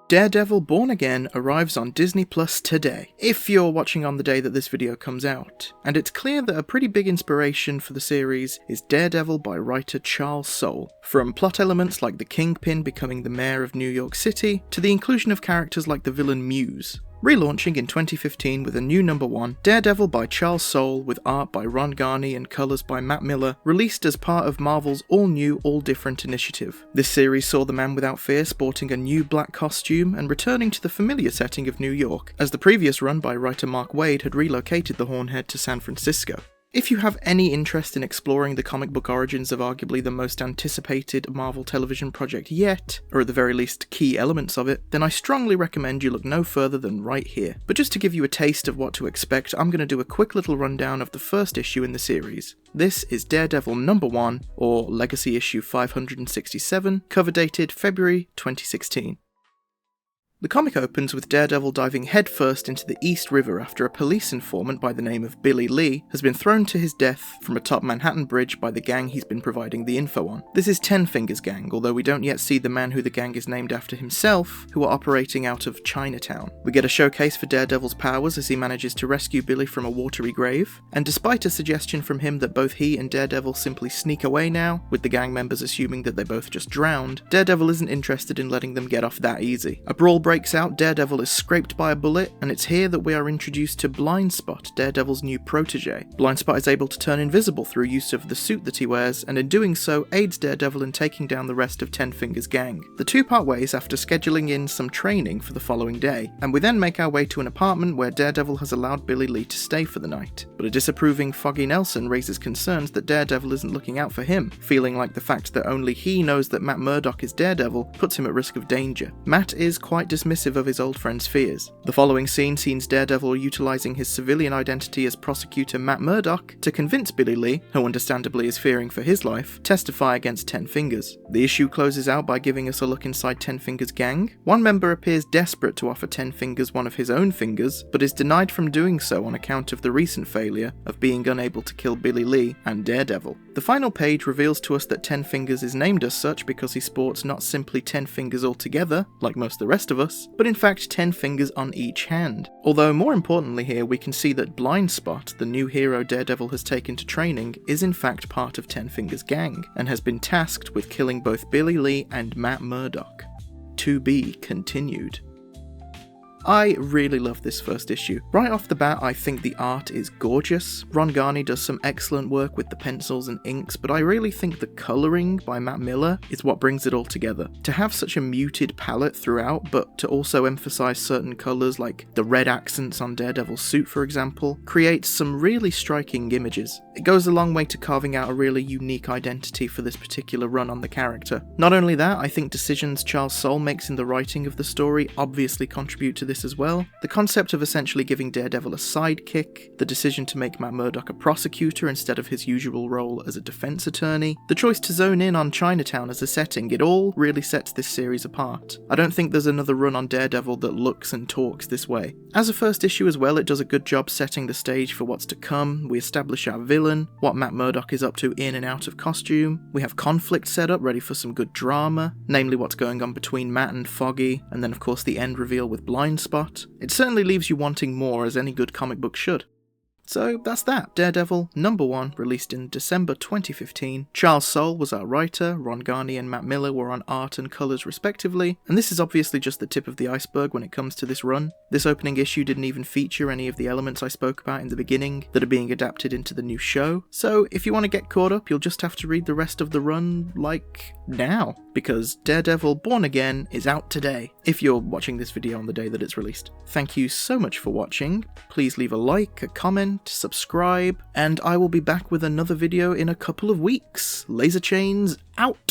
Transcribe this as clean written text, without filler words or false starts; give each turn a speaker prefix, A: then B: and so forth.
A: Daredevil Born Again arrives on Disney Plus today, if you're watching on the day that this video comes out, and it's clear that a pretty big inspiration for the series is Daredevil by writer Charles Soule. From plot elements like the Kingpin becoming the mayor of New York City, to the inclusion of characters like the villain Muse. Relaunching in 2015 with a new #1, Daredevil by Charles Soule with art by Ron Garney and colours by Matt Miller, released as part of Marvel's all-new, all-different initiative. This series saw the Man Without Fear sporting a new black costume and returning to the familiar setting of New York, as the previous run by writer Mark Waid had relocated the Hornhead to San Francisco. If you have any interest in exploring the comic book origins of arguably the most anticipated Marvel television project yet, or at the very least key elements of it, then I strongly recommend you look no further than right here. But just to give you a taste of what to expect, I'm going to do a quick little rundown of the first issue in the series. This is Daredevil #1, or Legacy Issue 567, cover dated February 2016. The comic opens with Daredevil diving headfirst into the East River after a police informant by the name of Billy Lee has been thrown to his death from atop Manhattan Bridge by the gang he's been providing the info on. This is Ten Fingers' gang, although we don't yet see the man who the gang is named after himself, who are operating out of Chinatown. We get a showcase for Daredevil's powers as he manages to rescue Billy from a watery grave, and despite a suggestion from him that both he and Daredevil simply sneak away now, with the gang members assuming that they both just drowned, Daredevil isn't interested in letting them get off that easy. A brawl breaks out, Daredevil is scraped by a bullet, and it's here that we are introduced to Blind Spot, Daredevil's new protege. Blind Spot is able to turn invisible through use of the suit that he wears, and in doing so aids Daredevil in taking down the rest of Ten Fingers' gang. The two part ways after scheduling in some training for the following day, and we then make our way to an apartment where Daredevil has allowed Billy Lee to stay for the night. But a disapproving Foggy Nelson raises concerns that Daredevil isn't looking out for him, feeling like the fact that only he knows that Matt Murdock is Daredevil puts him at risk of danger. Matt is quite dismissive of his old friend's fears. The following scene sees Daredevil utilising his civilian identity as prosecutor Matt Murdock to convince Billy Lee, who understandably is fearing for his life, testify against Ten Fingers. The issue closes out by giving us a look inside Ten Fingers' gang. One member appears desperate to offer Ten Fingers one of his own fingers, but is denied from doing so on account of the recent failure of being unable to kill Billy Lee and Daredevil. The final page reveals to us that Ten Fingers is named as such because he sports not simply 10 fingers altogether, like most of the rest of us, but in fact 10 fingers on each hand. Although more importantly here we can see that Blind Spot, the new hero Daredevil has taken to training, is in fact part of Ten Fingers' gang, and has been tasked with killing both Billy Lee and Matt Murdock. To be continued. I really love this first issue. Right off the bat, I think the art is gorgeous. Ron Garney does some excellent work with the pencils and inks, but I really think the colouring by Matt Miller is what brings it all together. To have such a muted palette throughout, but to also emphasise certain colours like the red accents on Daredevil's suit for example, creates some really striking images. It goes a long way to carving out a really unique identity for this particular run on the character. Not only that, I think decisions Charles Soule makes in the writing of the story obviously contribute to this as well. The concept of essentially giving Daredevil a sidekick, the decision to make Matt Murdock a prosecutor instead of his usual role as a defense attorney, the choice to zone in on Chinatown as a setting, it all really sets this series apart. I don't think there's another run on Daredevil that looks and talks this way. As a first issue as well, it does a good job setting the stage for what's to come. We establish our villain, what Matt Murdock is up to in and out of costume. We have conflict set up ready for some good drama, namely what's going on between Matt and Foggy, and then of course the end reveal with Blind Spot. It certainly leaves you wanting more, as any good comic book should. So that's that. Daredevil #1, released in December 2015. Charles Soule was our writer, Ron Garney and Matt Miller were on art and colours respectively, and this is obviously just the tip of the iceberg when it comes to this run. This opening issue didn't even feature any of the elements I spoke about in the beginning that are being adapted into the new show, so if you want to get caught up, you'll just have to read the rest of the run, like, now, because Daredevil Born Again is out today, if you're watching this video on the day that it's released. Thank you so much for watching. Please leave a like, a comment, subscribe, and I will be back with another video in a couple of weeks. Laser Chains out!